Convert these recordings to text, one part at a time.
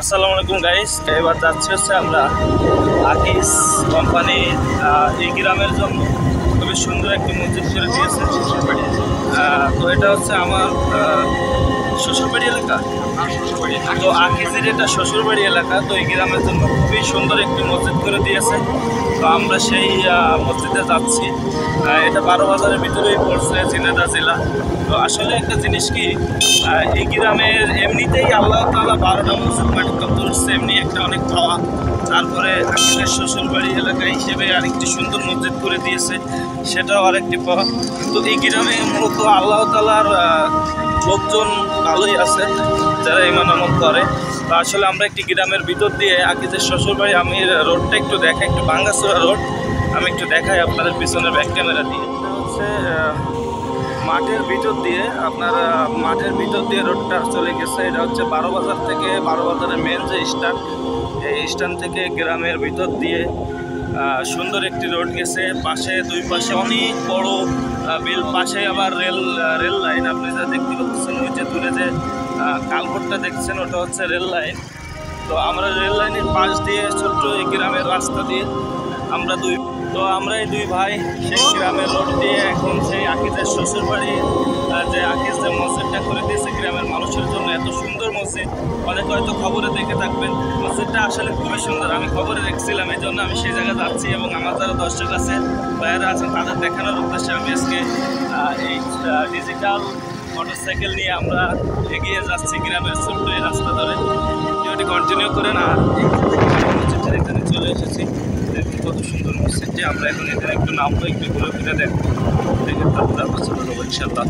আসসালামু আলাইকুম গাইস, এবার যাচ্ছি হচ্ছে আমরা আকিস কোম্পানি এই গ্রামের জন্য খুবই সুন্দর একটি মসজিদ করে দিয়েছে শ্বশুরবাড়ি। তো এটা হচ্ছে আমার শ্বশুরবাড়ি এলাকা। তো আকিজের এটা শ্বশুরবাড়ি এলাকা, তো এই গ্রামের জন্য খুবই সুন্দর একটি মসজিদ করে দিয়েছে। তো আমরা সেই মসজিদে যাচ্ছি। এটা 12 বাজারের ভিতরেই পড়ছে, ঝিনাইদহ জেলা। তো আসলে একটা জিনিস কি, এই গ্রামের এমনিতেই আল্লাহ তাআলা 12টা মসজিদ মাটিতে তুলছে, এমনি একটা অনেক পাওয়া। তারপরে আকিজের শ্বশুরবাড়ি এলাকা হিসেবে আরেকটি সুন্দর মসজিদ করে দিয়েছে, সেটাও আরেকটি পাওয়া। তো এই গ্রামে মূলত আল্লাহ তাআলার লোকজন ভালোই আছে যারা ইমান আমল করে। তো আসলে আমরা একটি গ্রামের ভিতর দিয়ে আকিজের শ্বশুরবাড়ি, আমি রোডটা একটু দেখাই, একটু ভাঙ্গাচোরা রোড, আমি একটু দেখাই আপনাদের পিছনের ব্যাক ক্যামেরা দিয়ে। এটা হচ্ছে মাঠের ভিতর দিয়ে, আপনার মাঠের ভিতর দিয়ে রোডটা চলে গেছে। এটা হচ্ছে 12 বাজার থেকে, 12 বাজারের মেন যে স্ট্যান্ড, এই স্ট্যান্ড থেকে গ্রামের ভিতর দিয়ে সুন্দর একটি রোড গেছে। পাশে দুই পাশে অনেক বড় বিল, পাশে আবার রেল লাইন। আপনি যা দেখতে পাচ্ছেন ওই যে দূরে যে কালভার্টটা দেখছেন, ওটা হচ্ছে রেল লাইন। তো আমরা রেল লাইনের পাশ দিয়ে ছোট্ট এই গ্রামের রাস্তা দিয়ে আমরা এই দুই ভাই সেই গ্রামের রোড দিয়ে এখন সেই আকিজের শ্বশুরবাড়ি, যে আকিজ যে মসজিদটা করে দিয়েছে গ্রামের মানুষের জন্য, এত সুন্দর মসজিদ। অনেক হয়তো খবরে দেখে থাকবেন, মসজিদটা আসলে খুবই সুন্দর। আমি খবরে দেখছিলাম, এই জন্য আমি সেই জায়গায় যাচ্ছি এবং আমার যারা দর্শক আছে, ভাইয়েরা আছেন, তাদের দেখানোর উদ্দেশ্যে আমি আজকে এই ডিজিটাল মোটরসাইকেল নিয়ে আমরা এগিয়ে যাচ্ছি গ্রামের ছোট্ট এই রাস্তা ধরে। ভিডিওটি কন্টিনিউ করেন। আর মসজিদটা এখানে চলে এসেছি, দেখুন কত সুন্দর মসজিদটি। আমরা এখন এখানে একটু নামবো, একটু ঘুরে ফিরে দেখবো, দেখে তারপর চলে যাবো ইনশাআল্লাহ।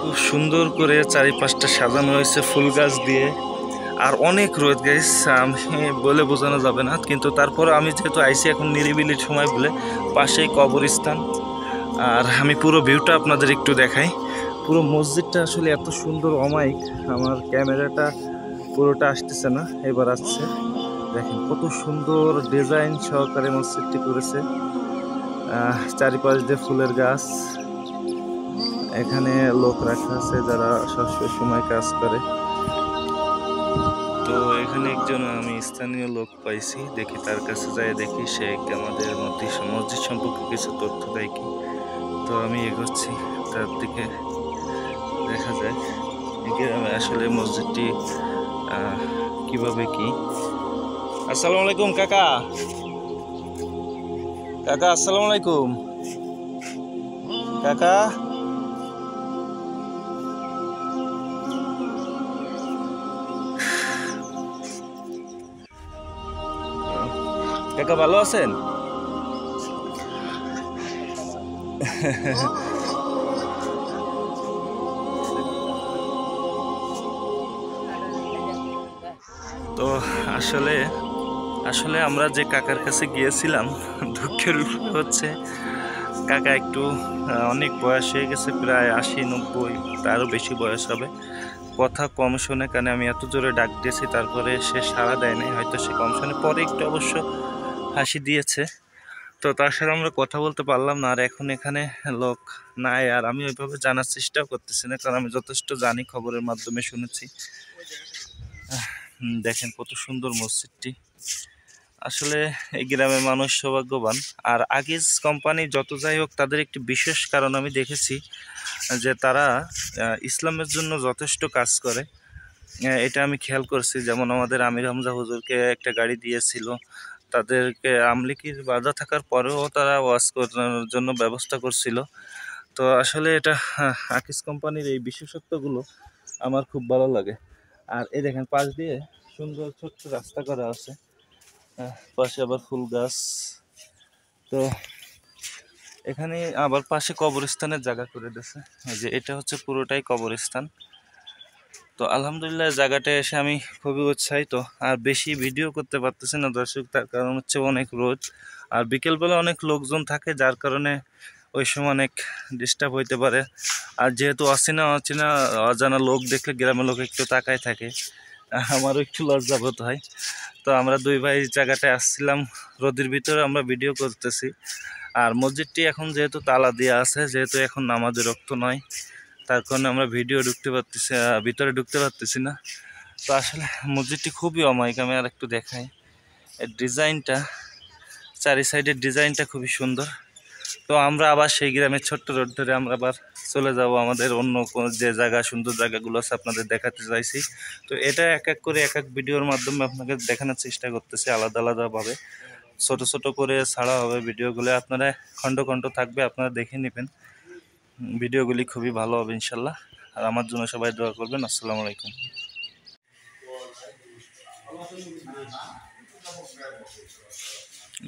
খুব সুন্দর করে চারিপাশটা সাজানো হয়েছে ফুল গাছ দিয়ে, আর অনেক রোদ গাইস, আমি বলে বোঝানো যাবে না। কিন্তু তারপরে আমি যেহেতু আইসি এখন নিরিবিলির সময় বলে, পাশেই কবরস্থান। আর আমি পুরো ভিউটা আপনাদের একটু দেখাই। পুরো মসজিদটা আসলে এত সুন্দর, অমায়িক। আমার ক্যামেরাটা পুরোটা আসতেছে না, এবার আসছে। দেখেন কত সুন্দর ডিজাইন সহকারে মসজিদটি করেছে। চারিপাশ দিয়ে ফুলের গাছ। এখানে লোক রাখা আছে যারা সবসময় সময় কাজ করে। তো এখানে একজন আমি স্থানীয় লোক পাইছি, দেখি তার কাছে যাই, দেখি সে আমাদের মসজিদ সম্পর্কে কিছু তথ্য দেয় কি। তো আমি এগোচ্ছি তার দিকে, দেখা যায় গ্রামে আসলে মসজিদটি কিভাবে কি। আসসালামু আলাইকুম কাকা। কাকা আসসালামু আলাইকুম কাকা। কাকা ভালো আছেন? তো আসলে আসলে আমরা যে কাকার কাছে গিয়েছিলাম, দুঃখের বিষয় হচ্ছে কাকা একটু অনেক বয়স হয়ে গেছে, প্রায় 80-90, তারও বেশি বয়স হবে। কথা কম শোনে কানে, আমি এত জোরে ডাক দিয়েছি, তারপরে সে সাড়া দেয় নাই। হয়তো সে কম শোনে, পরে একটু অবশ্য হাসি দিয়েছে। তো তার সাথে আমরা কথা বলতে পারলাম না। আর এখন এখানে লোক নাই, আর আমি ওইভাবে জানার চেষ্টাও করতেছি না, কারণ আমি যথেষ্ট জানি, খবরের মাধ্যমে শুনেছি। দেখেন কত সুন্দর মসজিদটি। আসলে এই গ্রামের মানুষ সৌভাগ্যবান। আর আকিজ কোম্পানি যত যাই হোক, তাদের একটি বিশেষ কারণ আমি দেখেছি, যে তারা ইসলামের জন্য যথেষ্ট কাজ করে। এটা আমি খেয়াল করছি। যেমন আমাদের আমির হামজা হুজুরকে একটা গাড়ি দিয়েছিল, তাদেরকে আমলিকির বাধা থাকার পরেও তারা ওয়াজ করানোর জন্য ব্যবস্থা করছিল। তো আসলে এটা আকিজ কোম্পানির এই বিশেষত্বগুলো আমার খুব ভালো লাগে। আর এই দেখেন পাশ দিয়ে সুন্দর ছোট্ট রাস্তা করা আছে, পাশে আবার ফুল গাছ। তো এখানে আবার পাশে কবরস্থানের জায়গা করে দিয়েছে, যে এটা হচ্ছে পুরোটাই কবরস্থান। তো আলহামদুলিল্লাহ জায়গাটা এসে আমি খুবই উৎসাহিত। আর বেশি ভিডিও করতে পারতেছি না দর্শক, তার কারণ হচ্ছে অনেক রোদ, আর বিকেলবেলা অনেক লোকজন থাকে, যার কারণে ওই সময় অনেক ডিস্টার্ব হইতে পারে। আর যেহেতু অচেনা অজানা লোক দেখলে গ্রামের লোক একটু তাকায় থাকে, আমারও একটু লজ্জাবোধ হয়। তো আমরা দুই ভাই জায়গাটায় আসছিলাম, রোদের ভিতরে আমরা ভিডিও করতেছি। আর মসজিদটি এখন যেহেতু তালা দেওয়া আছে, যেহেতু এখন নামাজের রক্ত নয়, তার কারণে আমরা ভিতরে ঢুকতে পারতেছি না। তো আসলে মসজিদটি খুবই অমায়িক। আমি আর একটু দেখাই, এর ডিজাইনটা, চারি সাইডের ডিজাইনটা খুবই সুন্দর। তো আমরা আবার সেই গ্রামের ছোট্ট রোড ধরে আমরা আবার চলে যাব আমাদের অন্য যে জায়গা, সুন্দর জায়গাগুলো আছে আপনাদের দেখাতে চাইছি। তো এটা এক এক করে এক এক ভিডিওর মাধ্যমে আপনাকে দেখানোর চেষ্টা করতেছি, আলাদা আলাদাভাবে ছোট ছোট করে ছাড়া হবে ভিডিওগুলো। আপনারা খণ্ড খণ্ড থাকবে, আপনারা দেখে নেবেন। ভিডিওগুলি খুবই ভালো হবে ইনশাল্লাহ। আর আমার জন্য সবাই দোয়া করবেন। আসসালামু আলাইকুম।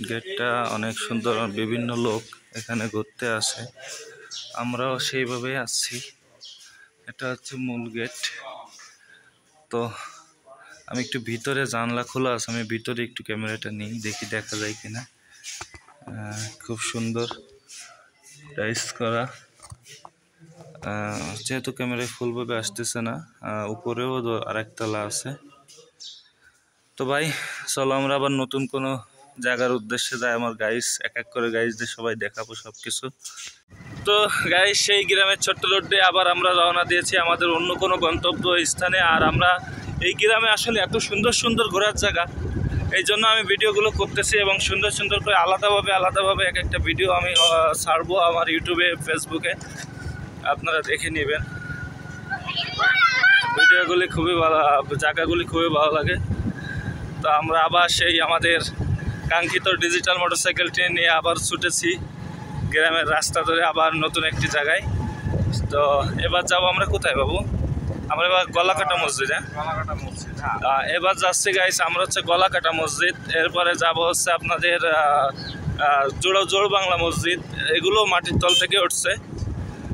গেটটা অনেক সুন্দর, বিভিন্ন লোক এখানে ঘুরতে আসে, আমরাও সেইভাবে আসছি। এটা হচ্ছে মূল গেট। তো আমি একটু ভিতরে, জানলা খোলা আছে, আমি ভিতরে একটু ক্যামেরাটা নিই, দেখি দেখা যায় কিনা। খুব সুন্দর টাইস করা, যেহেতু ক্যামেরায় ফুলভাবে আসতেছে না। উপরেও আরেকতলা আছে। তো ভাই চলো আমরা আবার নতুন কোনো জায়গার উদ্দেশ্যে যাই। আমার গাইস এক এক করে গাইসদের সবাই দেখাবো সব কিছু। তো গাইস সেই গ্রামের ছোট্ট রোডে আবার আমরা রওনা দিয়েছি আমাদের অন্য কোনো গন্তব্য স্থানে। আর আমরা এই গ্রামে আসলে এত সুন্দর সুন্দর ঘোরার জায়গা, এই জন্য আমি ভিডিওগুলো করতেছি এবং সুন্দর সুন্দর করে আলাদাভাবে এক একটা ভিডিও আমি ছাড়বো আমার ইউটিউবে, ফেসবুকে, আপনারা দেখে নেবেন। ভিডিওগুলি খুবই ভালো, জায়গাগুলি খুবই ভালো লাগে। তো আমরা আবার সেই আমাদের কাঙ্ক্ষিত ডিজিটাল মোটরসাইকেলটি নিয়ে আবার ছুটেছি গ্রামের রাস্তা ধরে আবার নতুন একটি জায়গায়। তো এবার যাবো আমরা কোথায় বাবু? আমরা এবার গলাকাটা মসজিদ। গলাকাটা মসজিদ, এবার যাচ্ছি গাইস আমরা হচ্ছে গলাকাটা মসজিদ। এরপরে যাব হচ্ছে আপনাদের জোড় বাংলা মসজিদ। এগুলো মাটির তল থেকে উঠছে,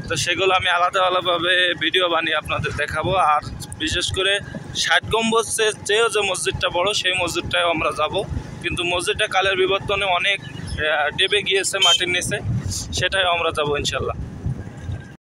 তো সেগুলো আমি আলাদাভাবে ভিডিও বানিয়ে আপনাদের দেখাবো। আর বিশেষ করে 60 গম্বুজের চেয়েও যে মসজিদটা বড়, সেই মসজিদটাও আমরা যাব। কিন্তু মসজিদটা কালের বিবর্তনে অনেক ডেবে গিয়েছে মাটির নিচে, সেটাই আমরা যাবো ইনশাল্লাহ।